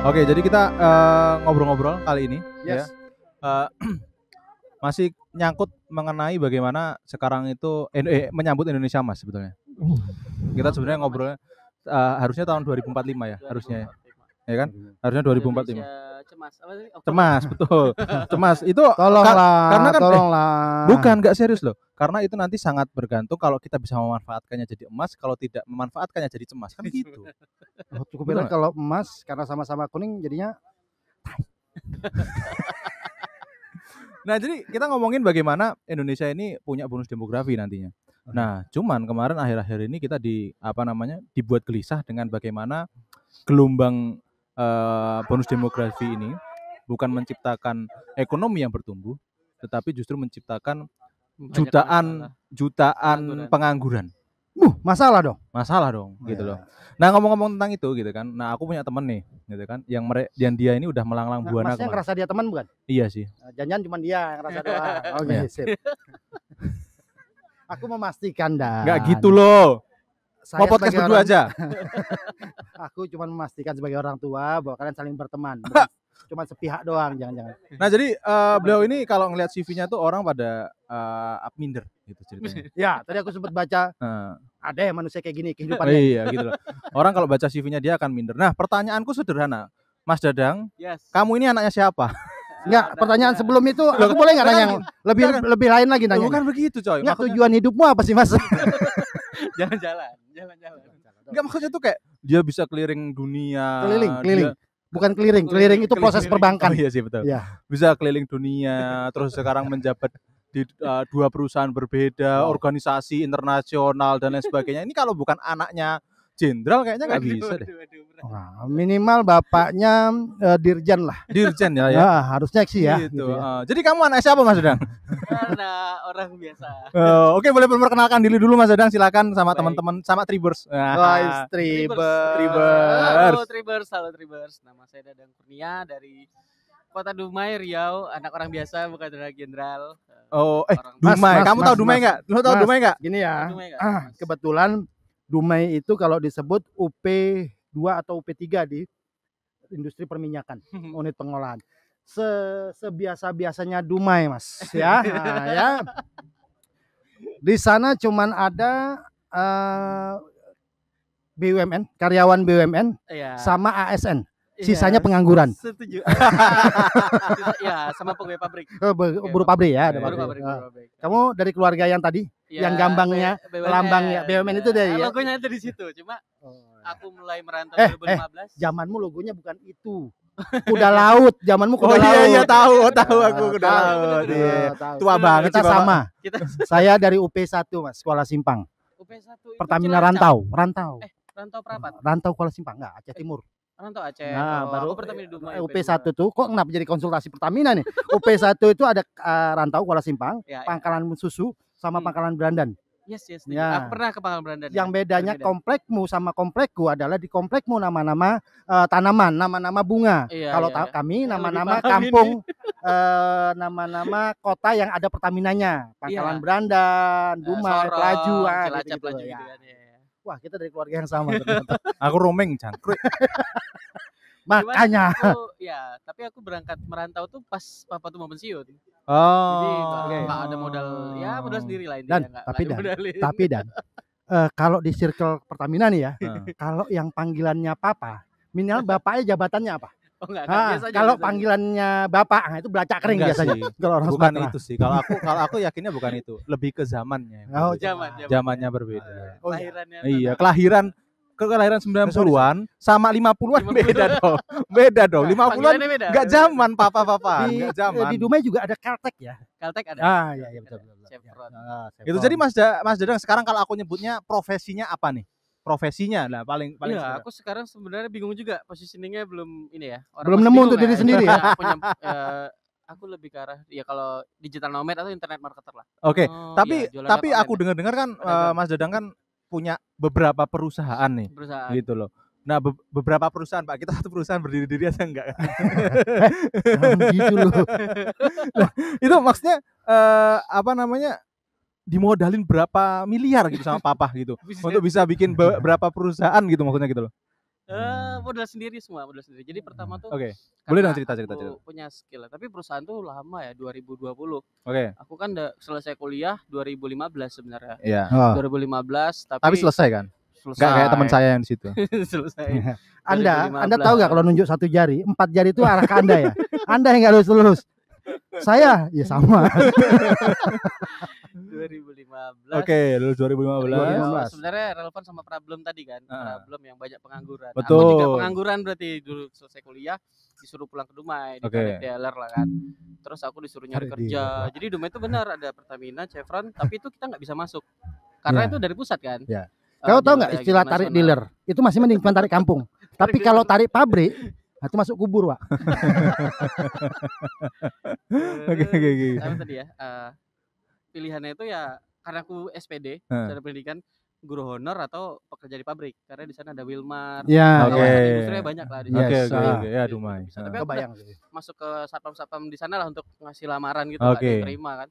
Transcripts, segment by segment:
Oke, jadi kita ngobrol-ngobrol kali ini Yes. ya. Masih nyangkut mengenai bagaimana sekarang itu menyambut Indonesia Emas sebetulnya. Kita sebenarnya ngobrolnya harusnya tahun 2045 ya, harusnya ya. Ya kan? Harusnya 2045. Cemas. Apa sih? Cemas, betul. Cemas itu Tolonglah, karena kan tolonglah. bukan, enggak serius loh. Karena itu nanti sangat bergantung kalau kita bisa memanfaatkannya jadi emas, kalau tidak memanfaatkannya jadi cemas. Kan gitu. Oh, cukup berat kalau emas karena sama-sama kuning jadinya. Nah, jadi kita ngomongin bagaimana Indonesia ini punya bonus demografi nantinya. Nah, cuman kemarin akhir-akhir ini kita dibuat gelisah dengan bagaimana gelombang bonus demografi ini bukan menciptakan ekonomi yang bertumbuh, tetapi justru menciptakan jutaan pengangguran. Masalah dong. Masalah dong, gitu loh. Nah, ngomong-ngomong tentang itu gitu kan. Nah, aku punya temen nih, gitu kan, yang dia ini udah melanglang buana. Masnya ngerasa dia teman bukan? Iya sih. Jangan cuma dia yang ngerasa doang. Oke, sip. Aku memastikan dah. Enggak gitu loh. Mau Saya podcast sebagai berdua orang- aja. Aku cuma memastikan sebagai orang tua bahwa kalian saling berteman. Cuma sepihak doang, jangan-jangan. Nah, jadi beliau ini kalau ngelihat CV-nya tuh orang pada minder gitu ceritanya. Ya, tadi aku sempat baca Nah, ada ya manusia kayak gini kehidupannya. iya gitu loh. Orang kalau baca CV-nya dia akan minder. Nah, pertanyaanku sederhana. Mas Dadang, Yes. kamu ini anaknya siapa? Enggak, pertanyaan sebelum itu aku boleh enggak nanya yang lebih lain lagi nanya? Bukan begitu, coy. Enggak, Maksudnya tujuan hidupmu apa sih, Mas? Jalan-jalan. enggak, maksudnya tuh kayak dia bisa keliling dunia. Keliling. Bukan keliling itu proses perbankan. Oh, iya sih, betul. Iya. Bisa keliling dunia, terus sekarang menjabat di dua perusahaan berbeda, organisasi internasional dan lain sebagainya. Ini kalau bukan anaknya jenderal kayaknya nggak bisa deh. Nah, minimal bapaknya dirjen lah. Dirjen ya. Ya, harusnya sih ya. Gitu. Gitu ya. Jadi kamu anak siapa, Mas Dadang? Karena orang biasa. Oke, boleh memperkenalkan diri dulu, Mas Dadang, silakan sama Baik. teman-teman, sama Tribers. Guys, Tribers. Halo Tribers. Nama saya Dadang Kurnia dari Kota Dumai, Riau. Anak orang biasa, bukan anak jenderal. Oh, Orang Dumai. Mas, Kamu tahu Dumai nggak? Lo tahu Mas. Dumai nggak? Gini ya. Dumai nggak, Mas? Kebetulan Dumai itu kalau disebut UP2 atau UP3 di industri perminyakan, unit pengolahan. Sebiasa-biasanya Dumai, Mas, ya. Nah, ya. Di sana cuman ada BUMN, karyawan BUMN Iya. sama ASN. Iya, Sisanya pengangguran. Setuju. Ya, sama pegawai pabrik. Buruh pabrik ya, ada Buruh pabrik. Buruh pabrik. Kamu dari keluarga yang tadi? Ya, yang gambangnya, lambangnya BUMN itu dari ya? Logonya ada di situ. Cuma aku mulai merantau Eh, 2015. Zamanmu logonya bukan itu. Kuda laut, zamanmu Oh kuda laut. iya, tahu aku kuda Tahu, laut. tahu, Iya. tahu. Tua banget Kita sih, Bapak. sama. Kita Saya dari UP1, Mas, Sekolah Simpang. UP1 itu Pertamina Cilacap. Rantau. Rantau Prapat. Rantau Kuala Simpang, enggak, Aceh Timur. Rantau Aceh. Nah, baru aku Pertamina Dumai. UP1 tuh kok kenapa jadi konsultasi Pertamina nih? UP1 itu ada Rantau Kuala Simpang, Ya, ya. Pangkalan Susu sama Pangkalan Berandan. Yes. Ya. Aku pernah ke Pangkalan Berandan. Yang ya. bedanya Berbeda. komplekmu sama komplekku adalah di komplekmu nama-nama tanaman, nama-nama bunga. Iya, Kalau iya. kami Yang nama-nama lebih paham kampung, nama-nama kota yang ada Pertaminanya. Pangkalan Iya. Berandan, Dumai, Sorong, Pelaju, Cilacap, gitu-gitu, Pelaju ya. gitu kan. Ya. Wah, kita dari keluarga yang sama ternyata. Aku roaming, jangkrik. Makanya. Tapi aku berangkat merantau tuh pas papa tuh mau pensiun. Jadi Oh. nggak ada modal, modal sendiri lah Dan, intinya. tapi Dan, kalau di circle Pertamina nih ya, Nah. kalau yang panggilannya papa, minimal bapaknya jabatannya apa? Oh enggak, Kalau panggilannya bapak, itu belacak kering Enggak biasanya. sih. Kalau orang Bukan Sumatera. itu sih. Kalau aku yakinnya bukan itu. Lebih ke zamannya. Oh, Zamannya berbeda. Oh, iya. Kelahirannya. Iya, kelahiran 90-an sama 50-an beda dong. Beda dong. 50-an Panggilannya beda. enggak zaman papa-papa, Di, enggak zaman. di Dumai juga ada Caltech ya. Caltech ada. Iya betul. Chevron. Itu jadi Mas Dadang sekarang kalau aku nyebutnya profesinya apa nih? Profesinya lah paling Iya, suka. aku sekarang sebenarnya bingung juga, positioningnya belum ini ya. Belum masih nemu bingung untuk ya. diri sendiri ya? Iya, aku lebih ke arah ya kalau digital nomad atau internet marketer lah. Oke, Oh, tapi iya, jualan tapi lewat aku online dengar-dengar kan Pedagang. Mas Dadang kan punya beberapa perusahaan nih. perusahaan. Gitu loh. Nah, beberapa perusahaan, Pak. Kita satu perusahaan berdiri-diri aja enggak? Gitu loh. Itu maksudnya dimodalin berapa miliar gitu sama papa gitu untuk bisa bikin berapa perusahaan gitu maksudnya gitu loh. Modal sendiri semua, modal sendiri. Jadi pertama tuh Oke. Boleh dong karena cerita. aku punya skill, tapi perusahaan tuh lama ya 2020. Oke. Aku kan udah selesai kuliah 2015 sebenarnya. Iya. Oh. 2015 Tapi selesai kan? selesai. Gak kayak teman saya yang di situ. Selesai. Anda tahu nggak kalau nunjuk 1 jari, 4 jari itu arah ke Anda ya? Anda yang nggak lulus. Saya ya sama. 2015. Oke, lulus 2015. Sebenarnya relevan sama problem tadi kan, problem yang banyak pengangguran. Betul. Aku juga pengangguran berarti dulu selesai kuliah disuruh pulang ke Dumai, ditarik dealer lah kan. Terus aku disuruh nyari kerja. Jadi Dumai itu benar ada Pertamina, Chevron, tapi itu kita nggak bisa masuk karena itu dari pusat kan. Ya. Kau tahu nggak istilah tarik dealer? Itu masih mending cuma tarik kampung. Tapi kalau tarik pabrik, itu masuk kubur, Pak. Oke. Apa tadi ya? Pilihannya itu ya karena aku SPD, secara pendidikan guru honor atau pekerja di pabrik karena di sana ada Wilmar. Ya, industri banyak lah di sana. Oke, ya Dumai. Tapi aku kebayang masuk ke satpam-satpam di sana lah untuk ngasih lamaran gitu, nggak diterima kan.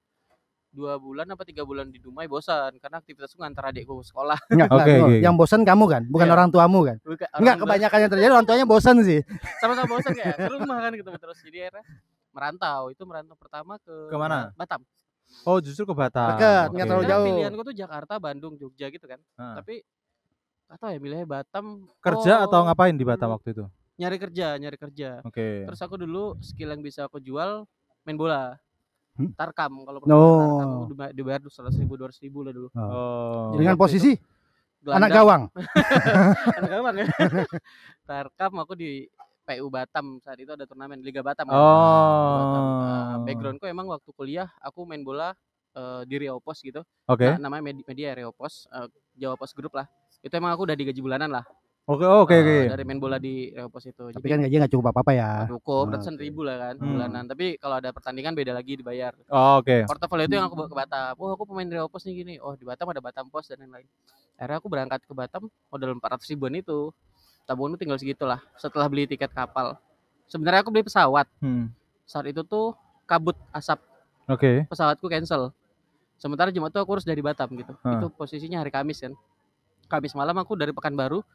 2 bulan apa 3 bulan di Dumai bosan karena aktivitasku ngantar adikku ke sekolah. Oke. Yang bosan kamu kan, bukan orang tuamu kan? Enggak, kebanyakan yang terjadi orang tuanya bosan sih. Sama-sama bosan kayak ke rumah kan gitu terus. Jadi akhirnya merantau pertama ke mana? Batam. Oh, justru ke Batam. Dekat, nggak terlalu jauh. Pilihanku tuh Jakarta, Bandung, Jogja gitu kan. Tapi atau ya milihnya Batam. Kerja atau ngapain di Batam waktu itu? Nyari kerja. Oke. Terus aku dulu skill yang bisa aku jual main bola. Tarkam kalau Tarkam aku dibayar 100.000 200.000 lah dulu. Dengan posisi anak gawang. Anak gawang ya. Tarkam aku di PU Batam saat itu ada turnamen Liga Batam. Backgroundku emang waktu kuliah aku main bola di Riau Pos gitu. Namanya media Riau Pos, Jawa Pos Group lah. Itu emang aku udah digaji bulanan lah. Oke. Dari main bola di Riau Pos itu. Tapi kan gajinya nggak cukup apa-apa ya. Cukup ratusan ribu lah kan bulanan. Tapi kalau ada pertandingan beda lagi dibayar. Oke. Portofolio itu yang aku bawa ke Batam. Aku pemain Riau Pos nih gini. Di Batam ada Batam Pos dan lain-lain. Akhirnya aku berangkat ke Batam modal 400 ribuan itu. Tabunganku tinggal segitulah setelah beli tiket kapal. Sebenarnya aku beli pesawat. Saat itu tuh kabut asap. Pesawatku cancel. Sementara Jumat tuh aku harus dari Batam gitu. Itu posisinya hari Kamis kan. Kamis malam aku dari Pekanbaru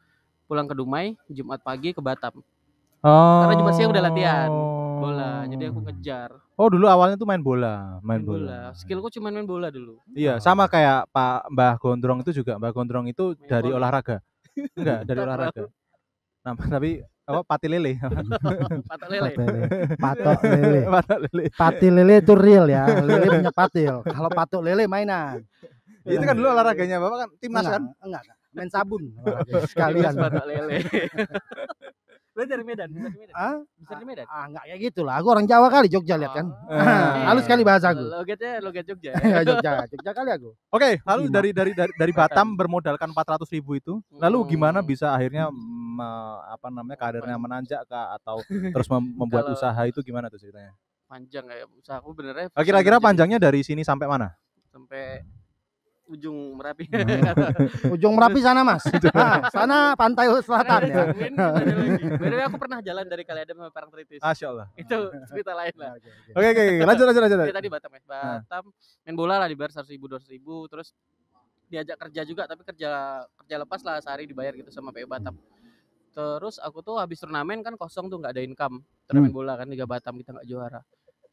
pulang ke Dumai, Jumat pagi ke Batam. Karena Jumat siang udah latihan bola, jadi aku ngejar. Dulu awalnya tuh main bola. Skillku cuma main bola dulu. Iya, sama kayak Mbah Gondrong itu juga. Mbah Gondrong itu dari olahraga. Enggak, dari olahraga. Nah, tapi apa pati lele. Patok lele. Pati lele itu real ya. Lele punya patil. Kalau patok lele mainan. Itu kan dulu olahraganya Bapak kan timnas kan? Enggak. Main sabun sekalian. Patok lele. Lu dari Medan? Bisa di Medan? Enggak kayak gitu lah. Aku orang Jawa kali, Jogja lihat kan. Halus sekali bahasa aku. Logat Jogja. Jogja kali aku. Oke, lalu dari Batam bermodalkan 400 ribu itu, lalu gimana bisa akhirnya karirnya menanjak atau terus membuat usaha itu gimana tuh ceritanya? Panjang ya usahaku benernya. Kira-kira panjangnya dari sini sampai mana? Sampai ujung Merapi. Ujung Merapi sana Mas. Sana pantai selatan ya. Bener aku pernah jalan dari Kaliadem sampai Parangtritis. Masya Allah. Itu cerita lain lah. Oke, lanjut. Tadi Batam ya. Batam main bola lah dibayar 100.000 200.000 terus diajak kerja juga tapi kerja lepas lah sehari dibayar gitu sama PU Batam. Terus aku tuh habis turnamen kan kosong tuh nggak ada income. Turnamen bola kan Liga Batam kita nggak juara.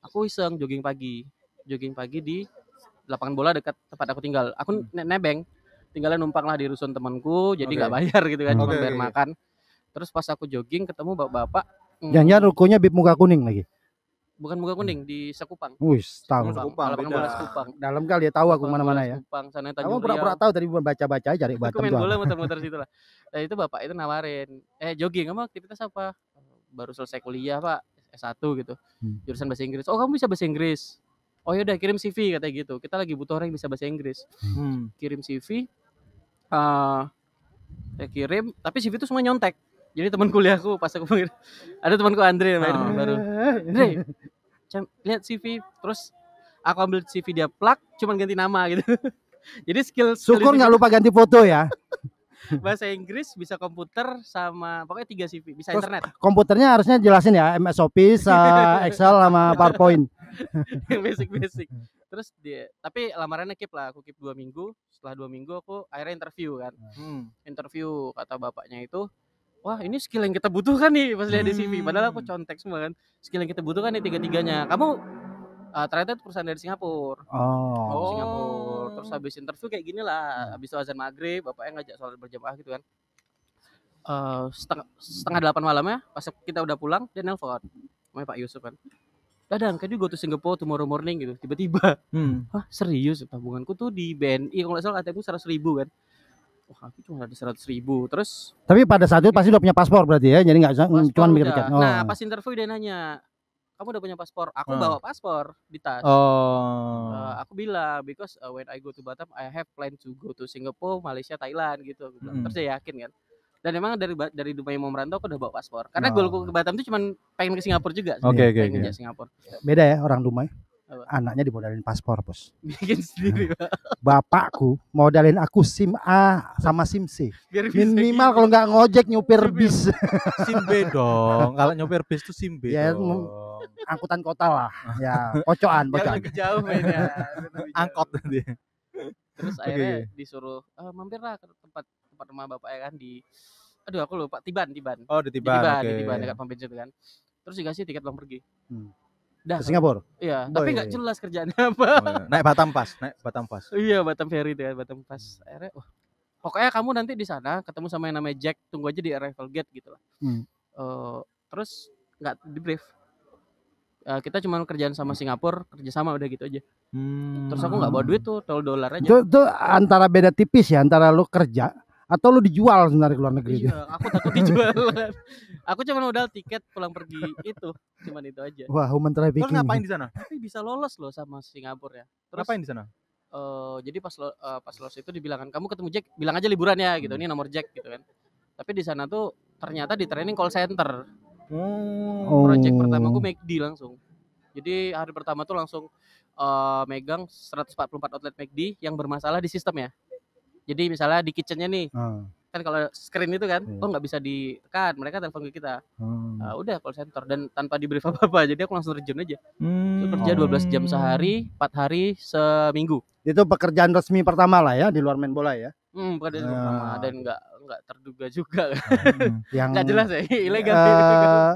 Aku iseng jogging pagi di lapangan bola dekat tempat aku tinggal. Aku nebeng, tinggalnya numpang lah di rusun temanku, jadi nggak bayar gitu kan, cuma bayar makan. Terus pas aku jogging ketemu bapak-bapak. Jangan rukonya bib muka kuning lagi. Bukan muka kuning di Sekupang. Tahu. Lapangan bola Sekupang. Dalam kali ya tahu aku mana-mana ya. Sekupang sana Kamu Tanjung pura-pura tahu tadi baca-baca aja cari Batam. Aku main bola muter-muter situ lah. Nah itu bapak itu nawarin, jogging kamu aktivitas apa? Baru selesai kuliah Pak, S1 gitu. Jurusan bahasa Inggris. Oh kamu bisa bahasa Inggris? Oh yaudah kirim CV katanya gitu. Kita lagi butuh orang yang bisa bahasa Inggris. Kirim CV. Saya kirim, tapi CV itu semua nyontek. Jadi teman kuliahku pas aku panggil, ada temanku Andre namanya teman baru. Andre, lihat CV, terus aku ambil CV dia plak, cuman ganti nama gitu. Jadi skill syukur nggak lupa ganti foto ya. Bahasa Inggris, bisa komputer, sama pokoknya 3 CV, bisa terus internet. Komputernya harusnya jelasin ya, MS Office, Excel sama PowerPoint. Yang basic. Terus tapi lamarannya aku keep 2 minggu. Setelah 2 minggu aku akhirnya interview kan. Interview kata bapaknya itu, wah ini skill yang kita butuhkan nih pas lihat di CV. Padahal aku contek semua kan. Skill yang kita butuhkan nih tiga-tiganya. Kamu ternyata itu perusahaan dari Singapura. Singapura. Terus habis interview kayak gini lah. Habis itu azan maghrib, bapaknya ngajak sholat berjamaah gitu kan. Setengah 8 malamnya pas kita udah pulang dia nelpon namanya Pak Yusuf kan. Dadang, can you go to Singapore tomorrow morning gitu. Tiba-tiba. Hah, serius? Tabunganku tuh di BNI kalau nggak salah ATM 100.000 kan. Wah, aku cuma ada 100.000. Terus Tapi pada saat itu pasti udah punya paspor berarti ya. Jadi nggak cuma mikir tiket. Nah, pas interview dia nanya, kamu udah punya paspor? Aku bawa paspor di tas. Aku bilang because when I go to Batam I have plan to go to Singapore, Malaysia, Thailand gitu. Aku bilang. Terus dia yakin kan. Dan memang dari Dubai mau merantau aku udah bawa paspor. Karena goalku ke Batam tuh cuma pengen ke Singapura juga. Pengen ke Singapura. Beda ya orang Dumai. Anaknya dimodalin paspor, Bos. Bikin sendiri, Pak. Bapakku modalin aku SIM A sama SIM C. Minimal gitu. kalau nggak ngojek nyupir bis. SIM B dong. Kalau nyupir bis tuh SIM B Ya, dong. Angkutan kota lah. Ya, pocokan. Lebih jauh mainnya. Angkot nanti. Terus akhirnya disuruh mampirlah ke tempat rumah bapaknya kan di aku lupa Tiban. Oh, di Tiban. Di Tiban dekat pom bensin kan. Terus dikasih tiket pulang pergi. Ke Singapura. Iya, tapi nggak jelas kerjaannya apa. Naik Batam Pas. Iya, Batam Ferry itu kan, Batam Pas. Akhirnya pokoknya kamu nanti di sana ketemu sama yang namanya Jack, tunggu aja di arrival gate gitu lah. Terus nggak di brief. Kita cuma kerjaan sama Singapura, kerjasama udah gitu aja. Terus aku nggak bawa duit tuh, $10 aja. Itu antara beda tipis ya antara lu kerja atau lu dijual sebenarnya ke luar negeri. Iya, aku takut dijual. Aku cuma modal tiket pulang pergi itu, cuman itu aja. Wah, human trafficking. Terus ngapain di sana? Tapi bisa lolos loh sama Singapura ya. Terus ngapain di sana? Jadi pas lolos itu dibilang kan, kamu ketemu Jack, bilang aja liburan ya gitu. Ini nomor Jack gitu kan. Tapi di sana tuh ternyata di training call center. Project pertama aku McD langsung. Jadi hari pertama tuh langsung megang 144 outlet McD yang bermasalah di sistem ya. Jadi misalnya di kitchennya nih, kan kalau screen itu kan, nggak bisa ditekan, mereka telepon ke kita. Udah call center dan tanpa di brief apa-apa, jadi aku langsung terjun aja. Itu kerja 12 jam sehari, 4 hari seminggu. Itu pekerjaan resmi pertama lah ya di luar main bola ya. Pekerjaan pertama dan nggak terduga juga. Yang nggak jelas ya, ilegal.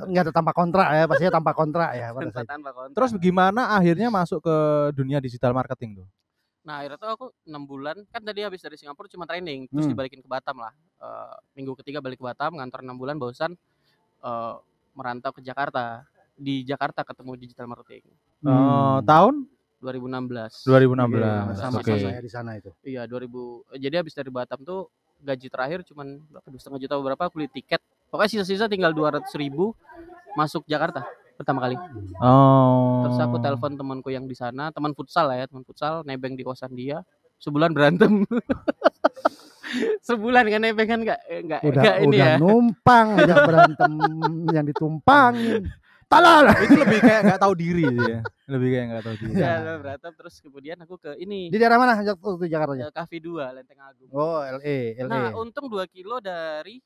Nggak ada tanpa kontrak ya, pastinya tanpa kontrak ya. Tanpa kontrak. Terus gimana akhirnya masuk ke dunia digital marketing tuh? Nah akhirnya tuh aku 6 bulan, kan tadi habis dari Singapura cuma training, terus dibalikin ke Batam lah. Minggu ketiga balik ke Batam, ngantor 6 bulan, bosan, merantau ke Jakarta. Di Jakarta ketemu digital marketing. Tahun? 2016. Sama saya di sana itu. Iya 2000. Jadi habis dari Batam tuh gaji terakhir cuman berapa? 2,5 juta berapa? Aku beli tiket. Pokoknya sisa-sisa tinggal 200.000 masuk Jakarta pertama kali. Terus aku telepon temanku yang di sana, teman futsal lah ya, teman futsal nebeng di kosan dia. Sebulan berantem. Sebulan kan nebeng kan enggak ini ya. Udah numpang aja berantem yang ditumpangin. Talal. Itu lebih kayak enggak tahu diri ya. Lebih kayak enggak tahu diri. Ya, berantem terus kemudian aku ke ini. Di daerah mana waktu Jakarta? Cafe 2 Lenteng Agung. Oh, LA. Nah, untung 2 kilo dari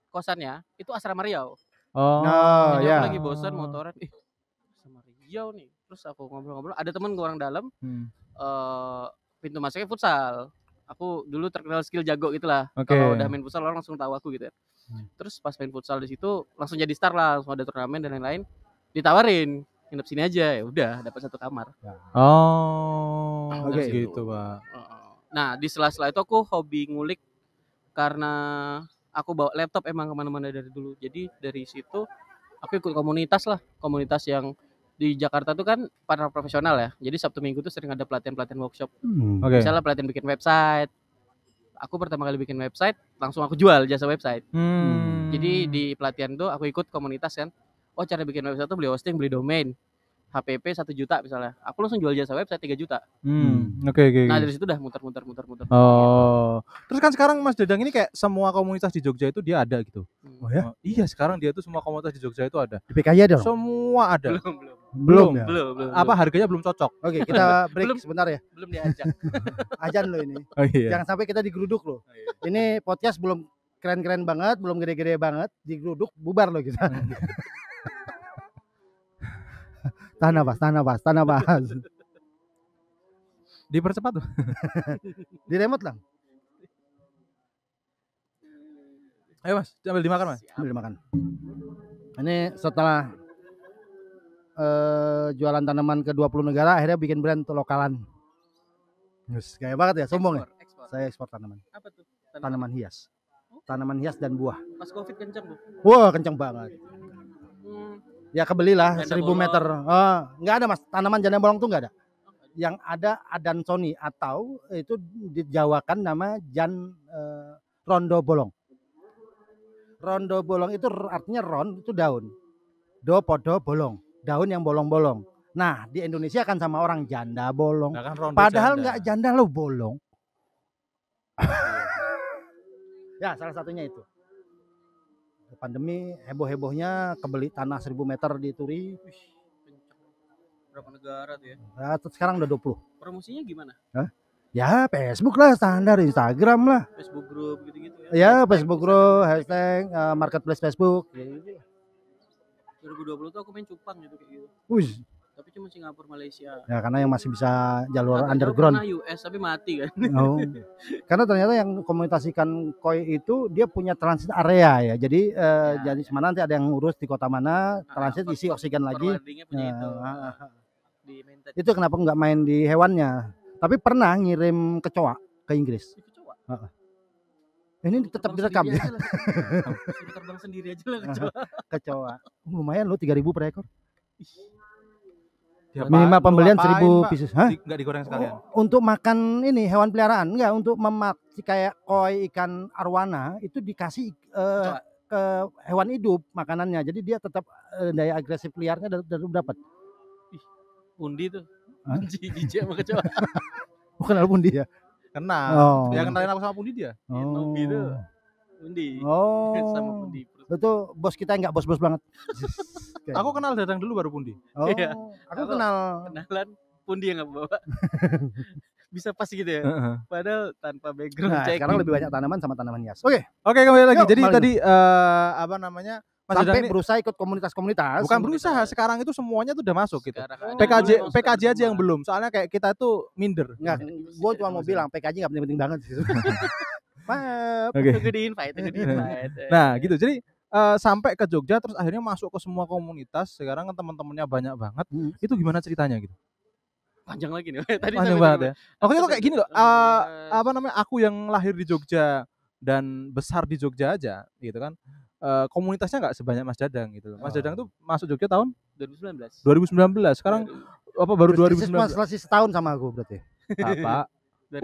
kosannya itu Asrama Riau. Jadi aku lagi bosan motoran, sama Riau nih. Terus aku ngobrol-ngobrol, ada temen gue orang dalam, pintu masuknya futsal. Aku dulu terkenal skill jago gitu lah. Kalau udah main futsal orang langsung tahu aku gitu ya. Terus pas main futsal di situ langsung jadi star lah, langsung ada turnamen dan lain-lain. Ditawarin, nginep sini aja, ya udah dapat 1 kamar. Gitu, Pak. Nah, di sela-sela itu aku hobi ngulik karena aku bawa laptop emang kemana-mana dari dulu. Jadi dari situ aku ikut komunitas yang di Jakarta tuh kan para profesional ya. Jadi Sabtu Minggu tuh sering ada pelatihan workshop. Misalnya pelatihan bikin website. Aku pertama kali bikin website, langsung aku jual jasa website. Jadi di pelatihan tuh aku ikut komunitas kan. Oh, cara bikin website tuh beli hosting, beli domain. HPP 1 juta misalnya. Aku langsung jual jasa website 3 juta. Nah, dari situ udah muter. Terus kan sekarang Mas Dadang ini kayak semua komunitas di Jogja itu dia ada gitu. Oh ya? Iya, sekarang dia tuh semua komunitas di Jogja itu ada. Di PKI ada dong? Semua ada. Belum. Apa harganya belum cocok? Oke, kita break sebentar ya. Belum diajak. Ajan lo ini. Oh, iya. Jangan sampai kita digeruduk loh. Ini podcast belum keren-keren banget, belum gede-gede banget, digeruduk bubar loh kita. Tanah pas. Dipercepat tuh. Di remote lah. Ayo Mas, sambil dimakan Mas. Ambil makan. Ini setelah jualan tanaman ke 20 negara, akhirnya bikin brand untuk lokalan. Yes, kayak banget ya, sombong ya. Ekspor. Saya ekspor tanaman. Apa tuh? Tanaman hias. Tanaman hias dan buah. Pas Covid kenceng tuh. Wah, kenceng banget. Ya kebelilah Janda 1000 bolong. meter. Nggak ada Mas, tanaman janda bolong tuh nggak ada. Yang ada adansoni atau itu dijawakan nama rondo bolong. Rondo bolong itu artinya ron itu daun. Do podo bolong, daun yang bolong-bolong. Nah, di Indonesia kan sama orang janda bolong. Nah, kan rondo Padahal janda. nggak janda lo bolong. Ya, salah satunya itu. Pandemi heboh-hebohnya kebeli tanah 1000 meter di Turi. Berapa negara tuh ya? Ya, sekarang udah 20. Promosinya gimana? Ya, Facebook lah standar, Instagram lah. Facebook group gitu-gitu ya? Ya, Hashtag Facebook bisa group, gitu. hashtag, marketplace Facebook. Ya, gitu. 2020 tuh aku main cupang gitu kayak gitu. Wih, Tapi cuma Singapura, Malaysia. ya karena yang masih bisa jalur Aku underground. pernah US tapi mati kan. Oh. Karena ternyata yang komunikasikan koi itu dia punya transit area ya. Jadi jadi mana nanti ada yang ngurus di kota mana, transit isi oksigen lagi. Forwardingnya punya itu. Di Mentet. Itu kenapa nggak main di hewannya? Tapi pernah ngirim kecoa ke Inggris. Itu coba. Ini tetap direkam ya. Suruh terbang sendiri aja lah kecoa. Kecoa. Lumayan loh 3.000 per ekor. Diapain? Minimal Lu pembelian apain, 1000 Pak? pieces. Hah? Enggak digoreng sekalian. Untuk makan ini hewan peliharaan, enggak untuk kayak koi ikan arwana itu dikasih ke hewan hidup makanannya. Jadi dia tetap daya agresif liarnya dapat. Undi tuh. Hah? Jijik sama kecoa. Bukan pun dia. Kenal. Oh. Ya kenalin aku sama Pundi dia. Nobi tuh. Undi. Oh. Sama Undi. Itu bos kita enggak bos-bos banget. Aku kenal Dadang dulu baru Pundi. Oh. Iya. Aku kenal. Kenalan Pundi yang nggak bawa. Bisa pas gitu ya. Heeh. Padahal tanpa background Nah, check. sekarang lebih banyak tanaman sama tanaman hias. Oke, Oke, kembali lagi. Yuk, Jadi kembali. tadi apa namanya? Mas Dadang sampai ini berusaha ikut komunitas-komunitas. bukan berusaha, sekarang itu semuanya tuh udah masuk gitu. Sekarang ada PKJ memang PKJ sudah aja yang belum. Soalnya kayak kita tuh minder. Enggak, gue cuma mau bilang PKJ nggak penting-penting banget sih. Maaf. Oke. Tunggu di invite. Nah, gitu. Jadi sampai ke Jogja terus akhirnya masuk ke semua komunitas. Sekarang kan teman-temannya banyak banget. Itu gimana ceritanya gitu? Panjang lagi nih. Tadi Panjang sampai banget ya. Oke, itu kayak gini loh. 2016. Apa namanya? Aku yang lahir di Jogja dan besar di Jogja aja, gitu kan. Komunitasnya nggak sebanyak Mas Dadang gitu loh. Mas Dadang tuh masuk Jogja tahun 2019. 2019. Sekarang apa baru 2019? Masih setahun sama aku berarti. Apa?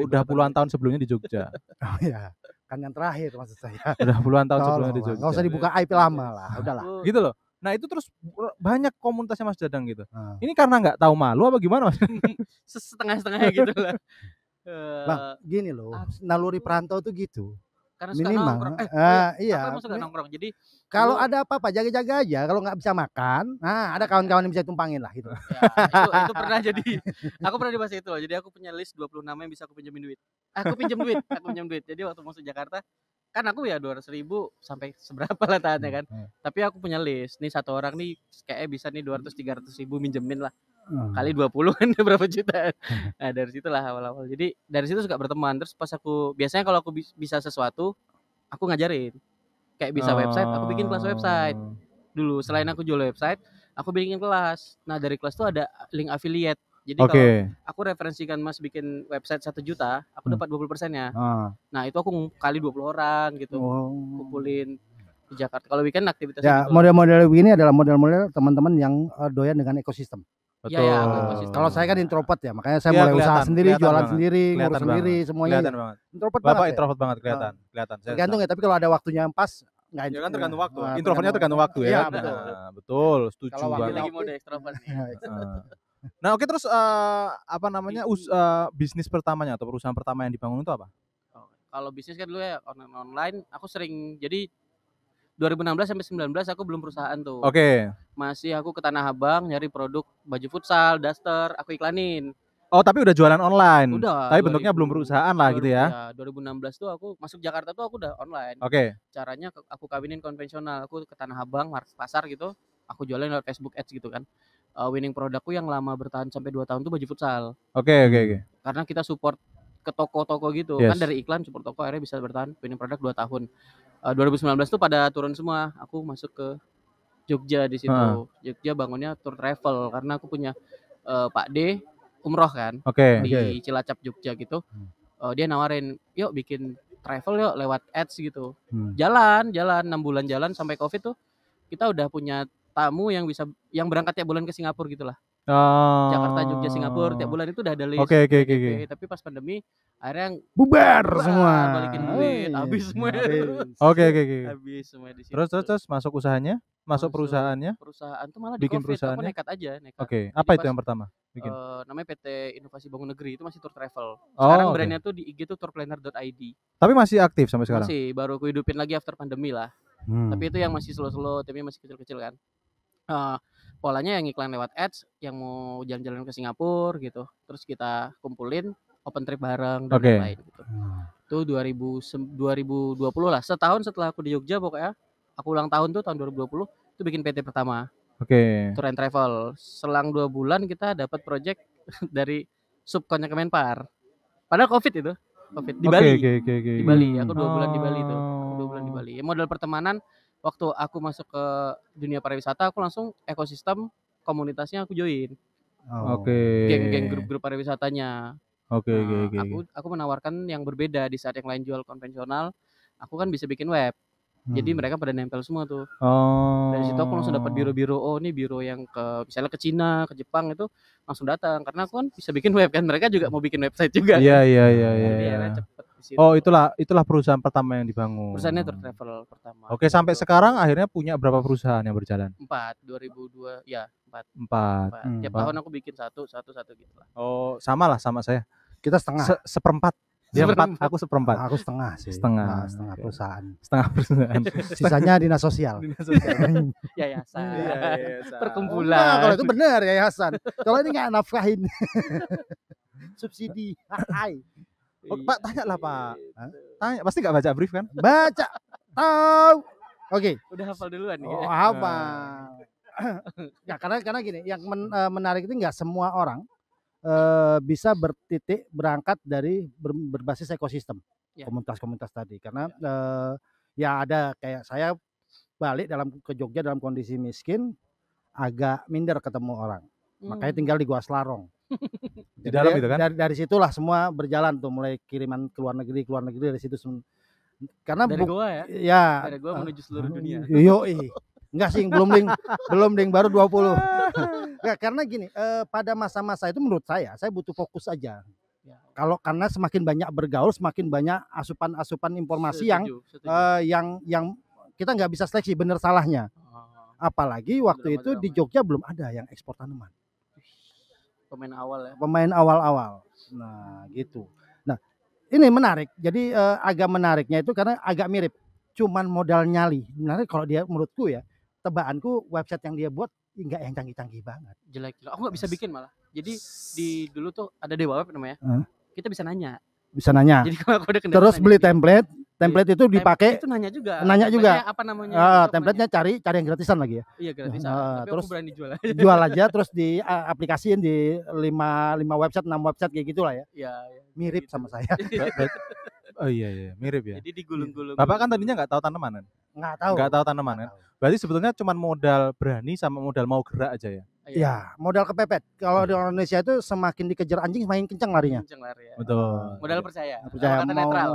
Udah puluhan tahun sebelumnya di Jogja. Oh iya, kan yang terakhir maksud saya. Udah puluhan tahun Tolong sebelumnya di lah, Jogja. nggak usah dibuka IP lama lah, udahlah. Gitu loh. Nah, itu terus banyak komunitasnya Mas Dadang gitu. Nah. Ini karena nggak tahu malu apa gimana Mas? Setengah-setengah gitu lah. Bang, gini loh, naluri perantau tuh gitu. Karena suka Minimal. nongkrong. Iya. Aku emang suka nongkrong. Jadi Kalau dulu- ada apa-apa jaga-jaga aja. Kalau nggak bisa makan, nah ada kawan-kawan yang bisa tumpangin lah gitu. ya, itu pernah jadi. Aku pernah di masa itu loh. Jadi aku punya list 20 nama yang bisa aku pinjemin duit. Aku pinjam duit. Jadi waktu masuk Jakarta kan aku ya 200.000 sampai seberapa lah tahannya kan. Tapi aku punya list. Nih satu orang nih kayaknya bisa nih 200-300.000 minjemin lah. Kali 20 kan berapa juta. Nah dari situlah awal-awal. Jadi dari situ suka berteman. Terus pas aku biasanya kalau aku bisa sesuatu aku ngajarin. Kayak bisa website, aku bikin kelas website dulu. Selain aku jual website, aku bikin kelas. Nah dari kelas tuh ada link affiliate. Jadi Oke. kalau aku referensikan Mas bikin website 1 juta, aku dapat 20%-nya. Nah itu aku kali 20 orang gitu, kumpulin di Jakarta. Kalau weekend aktivitasnya Ya, gitu. model-model begini adalah model-model teman-teman yang doyan dengan ekosistem. Iya, iya, aku ekosistem. Kalau saya kan introvert ya, makanya saya Iya, mulai usaha kelihatan, sendiri, kelihatan jualan banget. sendiri, ngurus Kelihatan sendiri, banget. semuanya. Kelihatan banget. Introvert Bapak banget. introvert banget kelihatan. Saya Tergantung ya, tapi kalau ada waktunya yang pas, nggak ya kan tergantung waktu. Nah, Introvertnya tergantung waktu ya. Iya, kan? betul. Nah, betul, setuju Kalau waktu Dia banget. lagi mode ekstrovert nih. Nah, oke terus apa namanya bisnis pertamanya atau perusahaan pertama yang dibangun itu apa? Kalau bisnis kan dulu ya online, aku sering jadi 2016 sampai 19 aku belum perusahaan tuh. Oke. Masih aku ke Tanah Abang nyari produk baju futsal, daster, aku iklanin. Oh, tapi udah jualan online. Udah. Tapi bentuknya belum perusahaan lah gitu ya. 2016 tuh aku masuk Jakarta tuh aku udah online. Oke. Caranya aku kawinin konvensional. Aku ke Tanah Abang, pasar gitu. Aku jualin lewat Facebook Ads gitu kan. Winning produkku yang lama bertahan sampai 2 tahun tuh baju futsal. Oke. Karena kita support ke toko-toko gitu. Yes. Kan dari iklan support toko akhirnya bisa bertahan winning product 2 tahun. 2019 tuh pada turun semua. Aku masuk ke Jogja di situ. Jogja bangunnya tour travel karena aku punya Pak D umroh kan Oke. di Cilacap Jogja gitu. Dia nawarin, "Yuk bikin travel yuk lewat ads gitu." Jalan 6 bulan jalan sampai Covid tuh kita udah punya tamu yang berangkat tiap bulan ke Singapura gitulah. Jakarta, Jogja, Singapura tiap bulan itu udah ada list. Oke. Tapi pas pandemi akhirnya bubar semua. balikin duit, habis semua. Oke. Habis semua di situ. Terus masuk usahanya, masuk perusahaannya. Perusahaan tuh malah Bikin di Covid, aku perusahaannya? nekat aja. Oke. Jadi Apa itu pas, yang pertama? Bikin. namanya PT Inovasi Bangun Negeri, itu masih tour travel. Sekarang oke. brandnya tuh di IG tuh tourplanner.id. Tapi masih aktif sampai sekarang. Masih, baru aku hidupin lagi after pandemi lah. Tapi itu yang masih slow-slow, timnya masih kecil-kecil kan. Polanya yang iklan lewat ads, yang mau jalan-jalan ke Singapura gitu. Terus kita kumpulin open trip bareng dan lain-lain gitu. Itu 2020 lah. Setahun setelah aku di Jogja pokoknya. Aku ulang tahun tuh tahun 2020 itu bikin PT pertama. Oke. Tour and Travel. Selang 2 bulan kita dapat project dari subkonnya Kemenpar. Padahal Covid itu. Covid di Bali. Oke. Di Bali. Aku 2 bulan di Bali tuh. Aku 2 bulan di Bali. Modal pertemanan waktu aku masuk ke dunia pariwisata, aku langsung ekosistem komunitasnya aku join. Oke. Geng-geng grup-grup pariwisatanya. Oke. Aku menawarkan yang berbeda. Di saat yang lain jual konvensional, aku kan bisa bikin web. Jadi mereka pada nempel semua tuh. Dari situ aku langsung dapat biro-biro. Oh, ini biro yang misalnya ke Cina, ke Jepang itu langsung datang karena aku kan bisa bikin web kan. Mereka juga mau bikin website juga. Iya. Jadi akhirnya cepet di situ. Oh, itulah perusahaan pertama yang dibangun. Perusahaannya tour travel pertama. Oke, sampai sekarang akhirnya punya berapa perusahaan yang berjalan? 2002 ya, 4. 4. Tiap tahun aku bikin satu gitu lah. Oh, sama lah sama saya. Kita setengah. Seperempat. Dia 4, aku seperempat. Aku setengah sih. Setengah Perusahaan. Setengah perusahaan. Sisanya dinas sosial. Yayasan. Nah, Perkumpulan. kalau itu benar yayasan. Kalau ini nggak nafkahin. Subsidi. Hai. Oh, Pak, tanya lah Pak. Tanya, pasti nggak baca brief kan? Baca. Tahu. Oke. Udah hafal duluan nih. Oh, hafal. Ya karena gini, yang menarik itu nggak semua orang bisa berangkat dari berbasis ekosistem komunitas-komunitas tadi karena ya ada kayak saya balik ke Jogja dalam kondisi miskin agak minder ketemu orang makanya tinggal di Gua Selarong. Di dalam itu kan dari situlah semua berjalan tuh mulai kiriman ke luar negeri dari situ karena dari Goa ya? Ya dari Goa menuju seluruh dunia. Enggak sih, belum ding baru 20. Enggak, karena gini, pada masa-masa itu menurut saya butuh fokus aja. Ya. Karena semakin banyak bergaul, semakin banyak asupan informasi setuju. Yang kita nggak bisa seleksi benar salahnya. Apalagi waktu itu di Jogja belum ada yang ekspor tanaman. Pemain awal ya. Pemain awal-awal. Nah, gitu. Nah, ini menarik. Jadi agak menariknya itu karena agak mirip. Cuman modal nyali. Menarik kalau dia menurutku ya. Tebakanku website yang dia buat enggak yang canggih-canggih banget. Jelek. Aku nggak bisa bikin malah. Jadi di dulu tuh ada Dewa Web namanya. Kita bisa nanya. Jadi kalau aku udah terus beli template itu dipakai. Itu nanya juga. Apa namanya? Templatenya cari yang gratisan lagi ya. Iya gratisan. Tapi terus aku berani jual aja. Jual aja terus di aplikasiin di 5 website 6 website kayak gitulah ya. Iya. Mirip sama saya. Oh iya mirip ya. Jadi digulung-gulung. Bapak kan tadinya nggak tahu tanaman kan? Nggak tahu tanaman kan? Berarti sebetulnya cuma modal berani sama modal mau gerak aja ya? Ya, modal kepepet. Kalau di Indonesia itu semakin dikejar anjing semakin kencang larinya. Ya. Betul. Modal percaya mau netral.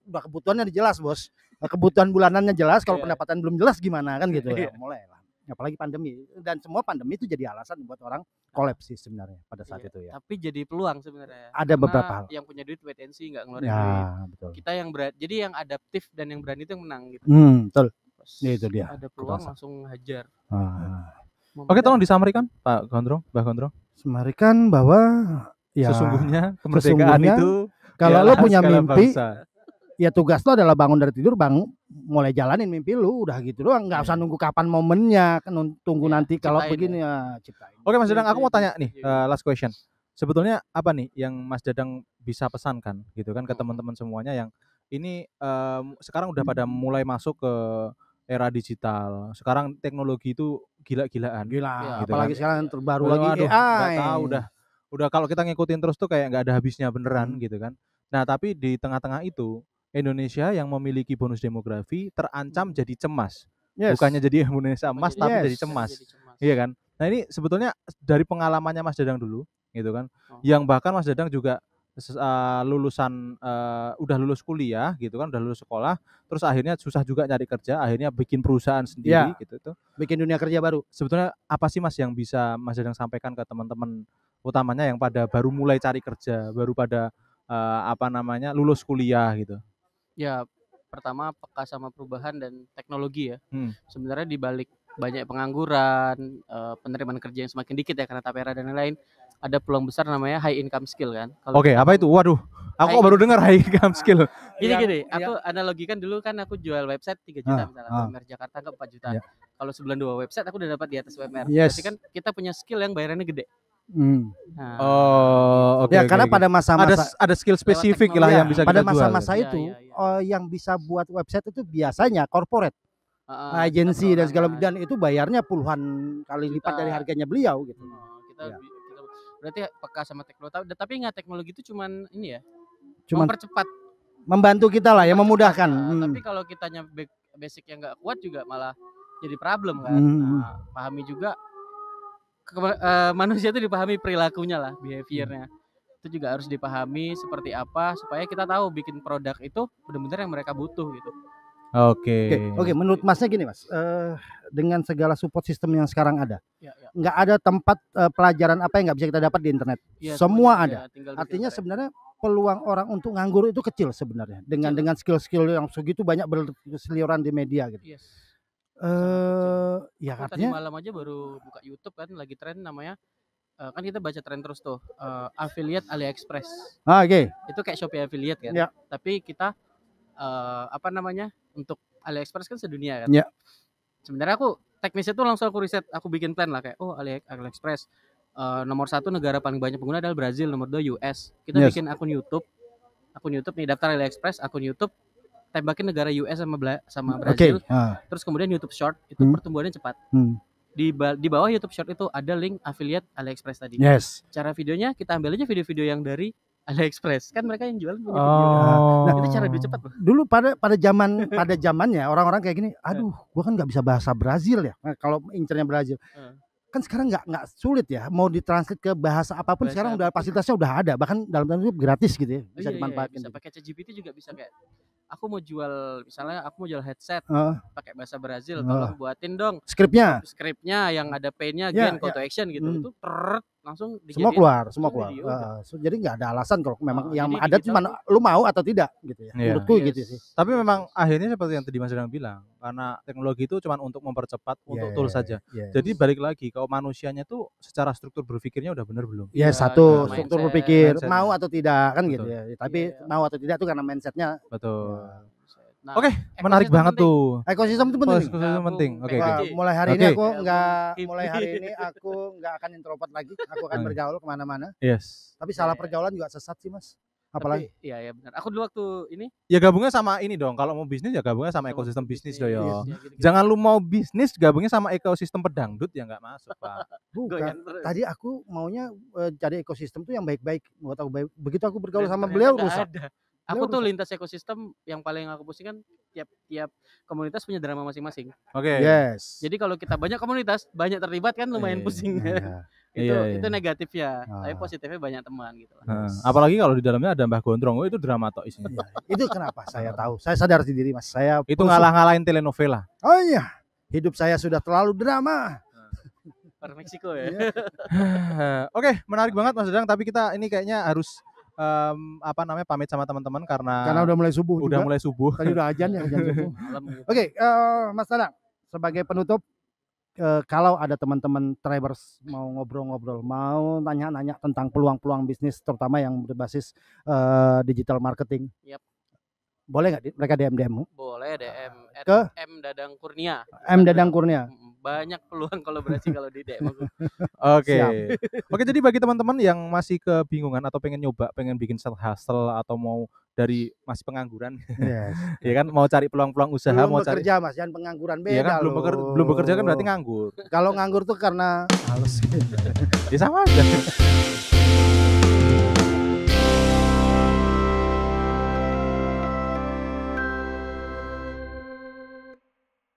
Udah kebutuhannya jelas, Bos. Kebutuhan bulanannya jelas, kalau pendapatan belum jelas gimana kan gitu ya. Mulailah. Apalagi pandemi, dan semua pandemi itu jadi alasan buat orang kolaps sih sebenarnya pada saat itu ya. Tapi jadi peluang sebenarnya. Ada beberapa hal. Yang punya duit wait and see nggak ngeluarin duit. Betul. Kita yang jadi yang adaptif dan yang berani itu yang menang gitu. Betul. Ya, itu dia. Ada peluang langsung hajar. Oke, tolong disamarikan Pak Gondrong, Mbah Gondrong. Samarikan bahwa ya sesungguhnya kemerdekaan itu kalau lo punya mimpi, ya tugas lo adalah bangun dari tidur, mulai jalanin mimpi lu, udah gitu doang, nggak usah nunggu kapan momennya, tunggu nanti kalau begini ya ciptain. Oke Mas Dadang, aku mau tanya nih, last question. Sebetulnya apa nih yang Mas Dadang bisa pesankan gitu kan ke teman-teman semuanya yang ini sekarang udah pada mulai masuk ke era digital. Sekarang teknologi itu gila-gilaan. Gila, gitu apalagi kan. sekarang terbaru lagi AI. Nggak tahu Udah kalau kita ngikutin terus tuh kayak nggak ada habisnya beneran gitu kan. Nah, tapi di tengah-tengah itu Indonesia yang memiliki bonus demografi terancam jadi cemas. Yes. Bukannya jadi Indonesia emas Menjadi- tapi Yes. jadi cemas. Jadi cemas. Iya kan? Nah, ini sebetulnya dari pengalamannya Mas Dadang dulu gitu kan. Oh. Yang bahkan Mas Dadang juga lulusan udah lulus kuliah gitu kan, udah lulus sekolah, terus akhirnya susah juga nyari kerja, akhirnya bikin perusahaan sendiri Ya. gitu tuh. Bikin dunia kerja baru. Sebetulnya apa sih Mas yang bisa Mas Dadang sampaikan ke teman-teman utamanya yang pada baru mulai cari kerja, baru pada lulus kuliah gitu. Ya, pertama peka sama perubahan dan teknologi ya. Sebenarnya di balik banyak pengangguran, penerimaan kerja yang semakin dikit ya karena tapera dan lain-lain, ada peluang besar namanya high income skill kan. Oke, apa itu? Waduh, aku baru dengar high income skill. Gini, aku analogikan dulu kan aku jual website 3 juta misalnya, WMR Jakarta ke 4 juta. Kalau sebulan 2 website aku udah dapat di atas WMR. Yes. Berarti kan kita punya skill yang bayarannya gede. Nah, oke. Ya, karena pada masa-masa ada skill spesifik lah yang bisa pada kita jual. masa-masa itu yang bisa buat website itu biasanya corporate, agensi dan segala, dan itu bayarnya puluhan kali lipat dari harganya beliau gitu. Kita berarti peka sama teknologi. Tapi ingat teknologi itu cuman ini ya, Cuman mempercepat, membantu kita lah ya, memudahkan. Tapi kalau kitanya basic yang nggak kuat juga malah jadi problem kan. Nah, pahami juga manusia itu dipahami perilakunya lah, behaviornya. Itu juga harus dipahami seperti apa supaya kita tahu bikin produk itu benar-benar yang mereka butuh gitu. Oke, menurut Masnya gini Mas, dengan segala support system yang sekarang ada, nggak ada tempat pelajaran apa yang nggak bisa kita dapat di internet. Semua ada. Artinya sebenarnya peluang orang untuk nganggur itu kecil sebenarnya dengan skill-skill yang segitu banyak berseliweran di media gitu. Ya aku artinya tadi malam aja baru buka YouTube kan, lagi tren namanya, kan kita baca tren terus tuh, affiliate AliExpress. Oke. Itu kayak Shopee affiliate kan. Ya. Tapi kita untuk AliExpress kan sedunia kan. Ya. Sebenarnya aku teknisnya tuh langsung aku riset, aku bikin plan lah kayak AliExpress nomor 1 negara paling banyak pengguna adalah Brazil, nomor 2 US. Kita bikin akun YouTube nih, daftar AliExpress, akun YouTube, tembakin negara US sama Brazil. Terus kemudian YouTube Short itu pertumbuhannya cepat. Di bawah YouTube Short itu ada link affiliate AliExpress tadi. Cara videonya kita ambil aja video-video yang dari AliExpress, kan mereka yang jual punya video. Nah, itu cara lebih cepat, Bro. Dulu pada zamannya orang-orang kayak gini, aduh, gua kan nggak bisa bahasa Brazil ya. Nah, kalau incernya Brazil. Kan sekarang nggak sulit ya, mau ditranslate ke bahasa apapun sekarang udah fasilitasnya udah ada, bahkan dalam tanda kutip gratis gitu ya, bisa dimanfaatkan. Bisa pakai ChatGPT juga bisa, kayak aku mau jual headset pakai bahasa Brazil, tolong buatin dong skripnya yang ada pain-nya, call to action gitu. Itu langsung semua keluar. Jadi nggak ada alasan kalau memang yang ada cuma lu mau atau tidak gitu ya. Menurutku gitu sih. Tapi memang akhirnya seperti yang tadi Mas Dadang bilang, karena teknologi itu cuma untuk mempercepat, untuk tools saja. Jadi balik lagi, kalau manusianya tuh secara struktur berpikirnya udah bener belum? Satu struktur berpikir, mau atau tidak kan gitu ya. Tapi mau atau tidak tuh karena mindsetnya. Betul. Oke, menarik banget tuh. Ekosistem itu penting. Oke. Mulai hari ini aku nggak akan introvert lagi. Aku akan bergaul kemana-mana. Tapi salah pergaulan juga sesat sih Mas. Apalagi? Iya benar. Aku dulu waktu ini. Ya gabungnya sama ini dong. Kalau mau bisnis ya gabungnya sama ekosistem bisnis dong ya. Jangan lu mau bisnis gabungnya sama ekosistem pedangdut ya nggak masuk Pak. Bukan. Tadi aku maunya cari ekosistem tuh yang baik-baik. Begitu aku bergaul sama beliau rusak. Aku tuh lintas ekosistem yang paling aku pusing kan tiap komunitas punya drama masing-masing. Jadi kalau kita banyak komunitas, banyak terlibat kan lumayan pusing. Itu negatifnya. Tapi positifnya banyak teman gitu. Apalagi kalau di dalamnya ada Mbah Gondrong, itu drama tok isinya. Itu kenapa saya tahu. Saya sadar sendiri Mas. Itu ngalah-ngalahin telenovela. Oh iya. Hidup saya sudah terlalu drama. Per Meksiko ya. Oke, menarik banget Mas Dadang, tapi kita ini kayaknya harus pamit sama teman-teman karena udah mulai subuh. Mulai subuh. Tadi udah azan subuh. Oke, Mas Dadang, sebagai penutup, kalau ada teman-teman Tribers mau ngobrol-ngobrol, mau nanya-nanya tentang peluang-peluang bisnis terutama yang berbasis digital marketing. Boleh nggak mereka DM? Boleh DM ke M Dadang Kurnia. banyak peluang kolaborasi kalau di DM aku. Oke. Siap. Oke, jadi bagi teman-teman yang masih kebingungan atau pengen nyoba, pengen bikin side hustle atau mau dari masih pengangguran, Yes. ya kan mau cari peluang-peluang usaha, Belum mau cari bekerja Mas, jangan pengangguran Iya kan beda belum bekerja kan berarti nganggur. Kalau nganggur tuh karena males. Ya sama aja.